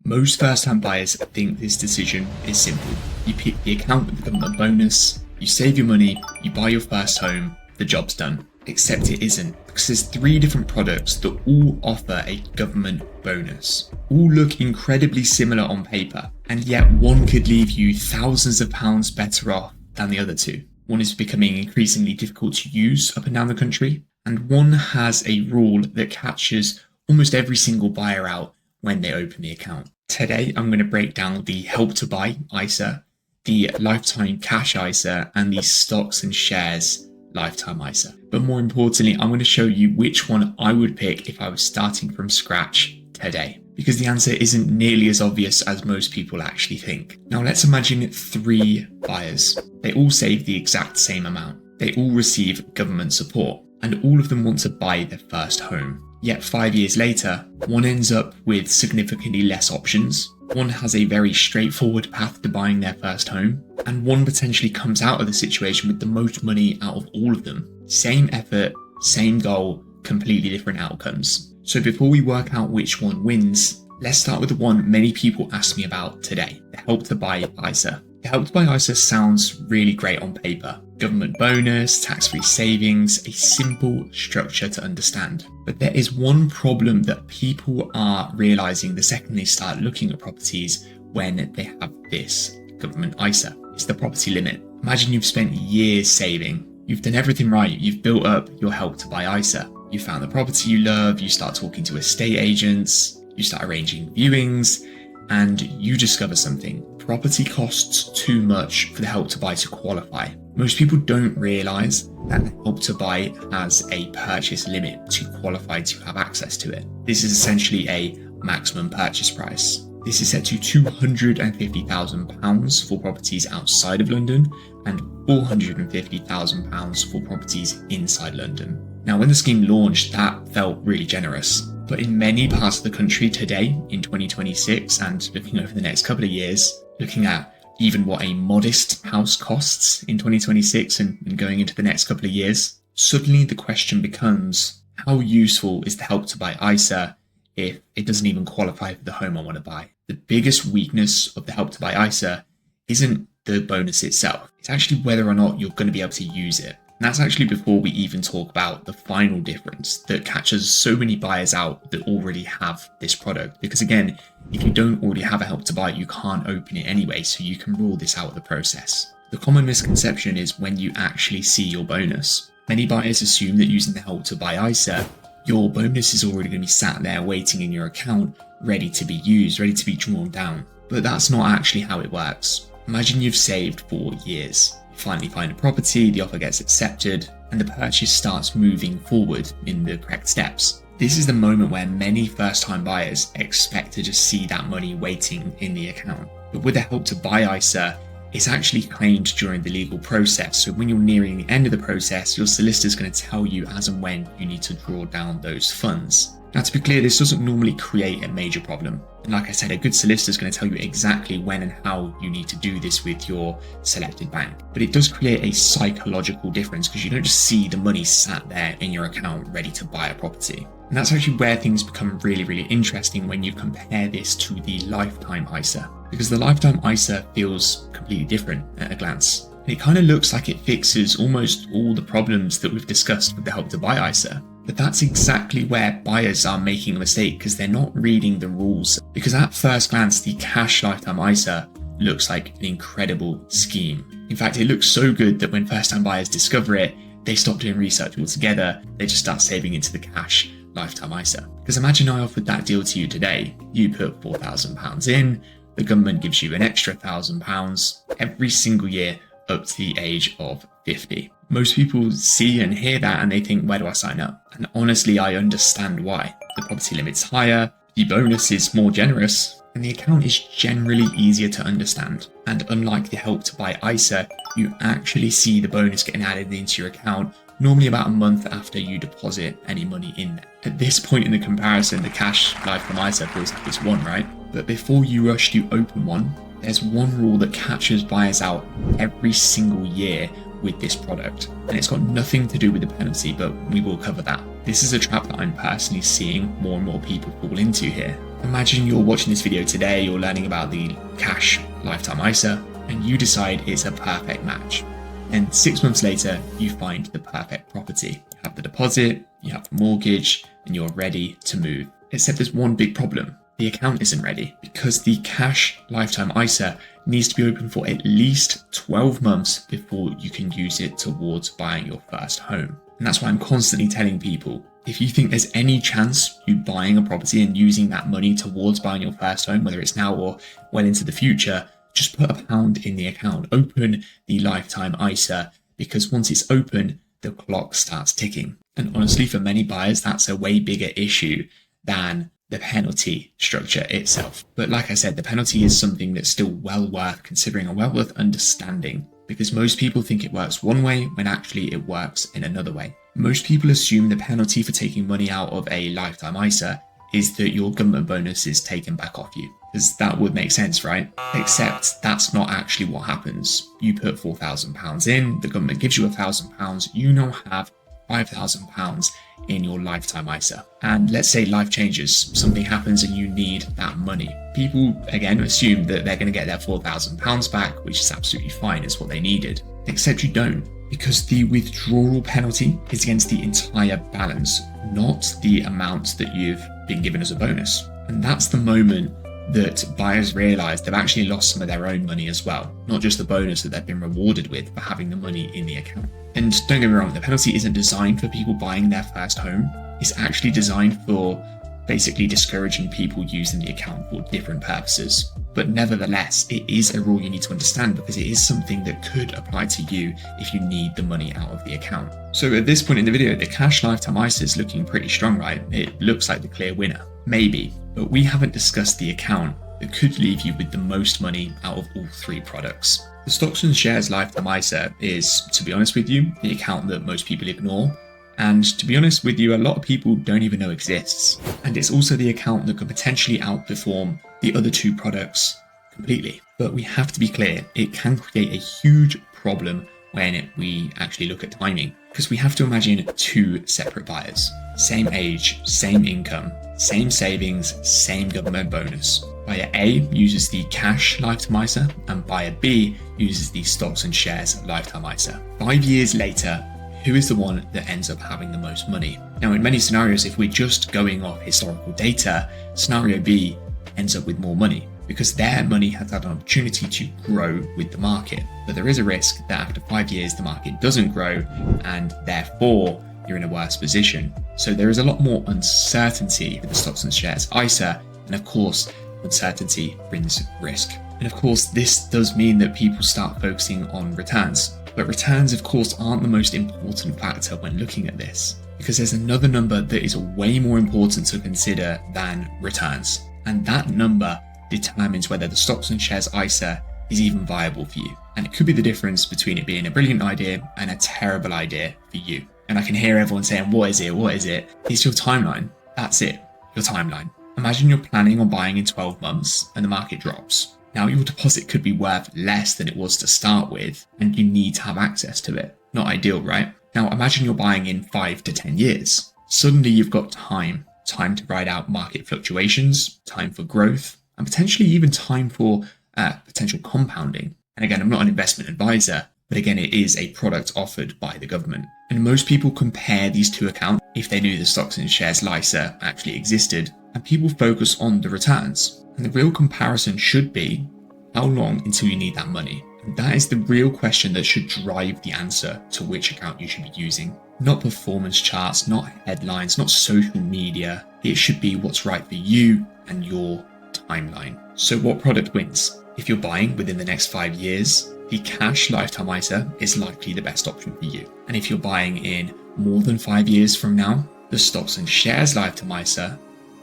Most first-time buyers think this decision is simple. You pick the account with the government bonus, you save your money, you buy your first home, the job's done. Except it isn't, because there's 3 different products that all offer a government bonus. All look incredibly similar on paper, and yet one could leave you thousands of pounds better off than the other 2. One is becoming increasingly difficult to use up and down the country, and one has a rule that catches almost every single buyer out when they open the account. Today, I'm going to break down the Help to Buy ISA, the Lifetime Cash ISA, and the Stocks and Shares Lifetime ISA. But more importantly, I'm going to show you which one I would pick if I was starting from scratch today, because the answer isn't nearly as obvious as most people actually think. Now let's imagine 3 buyers. They all save the exact same amount. They all receive government support, and all of them want to buy their first home. Yet 5 years later, one ends up with significantly less options, one has a very straightforward path to buying their first home, and one potentially comes out of the situation with the most money out of all of them. Same effort, same goal, completely different outcomes. So before we work out which one wins, let's start with the one many people ask me about today, the Help to Buy ISA. The Help to Buy ISA sounds really great on paper. Government bonus, tax-free savings, a simple structure to understand. But there is one problem that people are realizing the second they start looking at properties when they have this government ISA. It's the property limit. Imagine you've spent years saving. You've done everything right. You've built up your Help to Buy ISA. You found the property you love. You start talking to estate agents. You start arranging viewings, and you discover something. Property costs too much for the Help to Buy to qualify. Most people don't realise that the Help to Buy has a purchase limit to qualify to have access to it. This is essentially a maximum purchase price. This is set to £250,000 for properties outside of London and £450,000 for properties inside London. Now, when the scheme launched, that felt really generous. But in many parts of the country today, in 2026, and looking over the next couple of years, looking at even what a modest house costs in 2026 and going into the next couple of years, suddenly the question becomes, how useful is the Help to Buy ISA if it doesn't even qualify for the home I want to buy? The biggest weakness of the Help to Buy ISA isn't the bonus itself. It's actually whether or not you're going to be able to use it. And that's actually before we even talk about the final difference that catches so many buyers out that already have this product. Because again, if you don't already have a Help to Buy, you can't open it anyway, so you can rule this out of the process. The common misconception is when you actually see your bonus. Many buyers assume that using the Help to Buy ISA, your bonus is already going to be sat there waiting in your account, ready to be used, ready to be drawn down. But that's not actually how it works. Imagine you've saved for years. You finally find a property, the offer gets accepted, and the purchase starts moving forward in the correct steps. This is the moment where many first-time buyers expect to just see that money waiting in the account. But with the Help to Buy ISA, it's actually claimed during the legal process. So when you're nearing the end of the process, your solicitor is going to tell you as and when you need to draw down those funds. Now, to be clear, this doesn't normally create a major problem. And like I said, a good solicitor is going to tell you exactly when and how you need to do this with your selected bank. But it does create a psychological difference because you don't just see the money sat there in your account ready to buy a property. And that's actually where things become really, really interesting when you compare this to the Lifetime ISA. Because the Lifetime ISA feels completely different at a glance. And it kind of looks like it fixes almost all the problems that we've discussed with the Help to Buy ISA. But that's exactly where buyers are making a mistake because they're not reading the rules. Because at first glance, the Cash Lifetime ISA looks like an incredible scheme. In fact, it looks so good that when first-time buyers discover it, they stop doing research altogether. They just start saving into the Cash Lifetime ISA. Because imagine I offered that deal to you today. You put £4,000 in, the government gives you an extra £1,000 every single year up to the age of 50. Most people see and hear that and they think, where do I sign up? And honestly, I understand why. The property limit's higher, the bonus is more generous, and the account is generally easier to understand. And unlike the Help to Buy ISA, you actually see the bonus getting added into your account normally about a month after you deposit any money in there. At this point in the comparison, the Cash Lifetime ISA feels like it's one, right? But before you rush to open one, there's one rule that catches buyers out every single year with this product. And it's got nothing to do with the penalty, but we will cover that. This is a trap that I'm personally seeing more and more people fall into here. Imagine you're watching this video today, you're learning about the cash lifetime ISA, and you decide it's a perfect match. And 6 months later, you find the perfect property. You have the deposit, you have the mortgage, and you're ready to move. Except there's one big problem. The account isn't ready because the cash lifetime ISA needs to be open for at least 12 months before you can use it towards buying your first home. And that's why I'm constantly telling people, if you think there's any chance you buying a property and using that money towards buying your first home, whether it's now or well into the future, just put £1 in the account. Open the lifetime ISA, because once it's open, the clock starts ticking. And honestly, for many buyers, that's a way bigger issue than the penalty structure itself. But like I said, the penalty is something that's still well worth considering and well worth understanding, because most people think it works one way when actually it works in another way. Most people assume the penalty for taking money out of a lifetime ISA is that your government bonus is taken back off you, because that would make sense, right? Except that's not actually what happens. You put £4,000 in, the government gives you £1,000, you now have £5,000 in your lifetime ISA. And let's say life changes, something happens and you need that money. People, again, assume that they're going to get their £4,000 back, which is absolutely fine, it's what they needed. Except you don't, because the withdrawal penalty is against the entire balance, not the amount that you've been given as a bonus. And that's the moment that buyers realise they've actually lost some of their own money as well, not just the bonus that they've been rewarded with for having the money in the account. And don't get me wrong, the penalty isn't designed for people buying their first home. It's actually designed for basically discouraging people using the account for different purposes. But nevertheless, it is a rule you need to understand, because it is something that could apply to you if you need the money out of the account. So at this point in the video, the cash lifetime ISA is looking pretty strong, right? It looks like the clear winner. Maybe, but we haven't discussed the account that could leave you with the most money out of all 3 products. The stocks and shares lifetime ISA is, to be honest with you, the account that most people ignore. And to be honest with you, a lot of people don't even know exists. And it's also the account that could potentially outperform the other 2 products completely. But we have to be clear, it can create a huge problem when we actually look at timing, because we have to imagine 2 separate buyers. Same age, same income, same savings, same government bonus. Buyer A uses the cash lifetime ISA and buyer B uses the stocks and shares lifetime ISA. 5 years later, who is the one that ends up having the most money? Now, in many scenarios, if we're just going off historical data, scenario B ends up with more money because their money has had an opportunity to grow with the market. But there is a risk that after 5 years, the market doesn't grow and therefore you're in a worse position. So there is a lot more uncertainty with the stocks and shares ISA, and of course, uncertainty brings risk. And of course, this does mean that people start focusing on returns. But returns, of course, aren't the most important factor when looking at this, because there's another number that is way more important to consider than returns. And that number determines whether the stocks and shares ISA is even viable for you. And it could be the difference between it being a brilliant idea and a terrible idea for you. And I can hear everyone saying, what is it? What is it? It's your timeline. That's it. Your timeline. Imagine you're planning on buying in 12 months and the market drops. Now your deposit could be worth less than it was to start with, and you need to have access to it. Not ideal, right? Now imagine you're buying in 5 to 10 years. Suddenly you've got time to ride out market fluctuations, time for growth, and potentially even time for potential compounding. And again, I'm not an investment advisor, but again, it is a product offered by the government. And most people compare these 2 accounts if they knew the stocks and shares LISA actually existed, and people focus on the returns. And the real comparison should be, how long until you need that money? And that is the real question that should drive the answer to which account you should be using. Not performance charts, not headlines, not social media. It should be what's right for you and your timeline. So what product wins? If you're buying within the next 5 years, the cash lifetime ISA is likely the best option for you. And if you're buying in more than 5 years from now, the stocks and shares lifetime ISA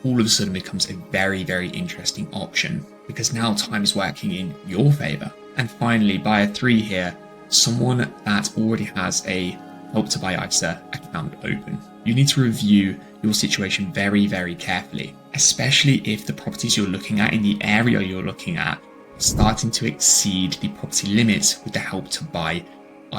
all of a sudden becomes a very, very interesting option, because now time is working in your favor. And finally, buyer 3 here, someone that already has a Help to Buy ISA account open. You need to review your situation very, very carefully, especially if the properties you're looking at in the area you're looking at are starting to exceed the property limits with the Help to Buy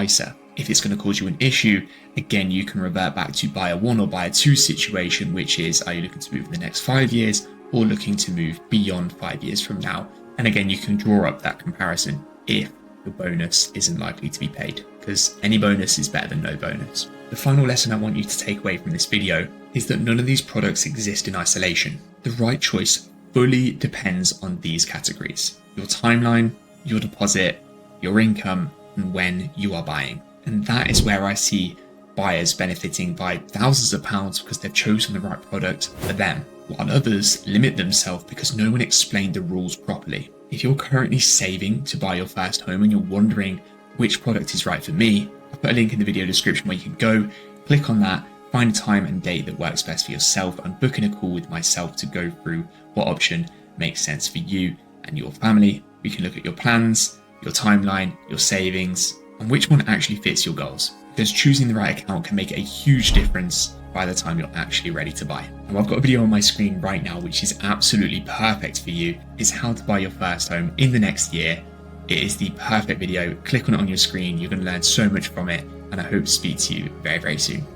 ISA. If it's going to cause you an issue, again, you can revert back to buyer 1 or buyer 2 situation, which is, are you looking to move in the next 5 years or looking to move beyond 5 years from now. And again, you can draw up that comparison if the bonus isn't likely to be paid, because any bonus is better than no bonus. The final lesson I want you to take away from this video is that none of these products exist in isolation. The right choice fully depends on these categories: your timeline, your deposit, your income, and when you are buying. And that is where I see buyers benefiting by thousands of pounds because they've chosen the right product for them, while others limit themselves because no one explained the rules properly. If you're currently saving to buy your first home and you're wondering which product is right for me, I'll put a link in the video description where you can go, click on that, find a time and date that works best for yourself, and book in a call with myself to go through what option makes sense for you and your family. We can look at your plans, your timeline, your savings, and which one actually fits your goals. Because choosing the right account can make a huge difference by the time you're actually ready to buy. Now, I've got a video on my screen right now which is absolutely perfect for you. It's how to buy your first home in the next year. It is the perfect video. Click on it on your screen. You're going to learn so much from it, and I hope to speak to you very, very soon.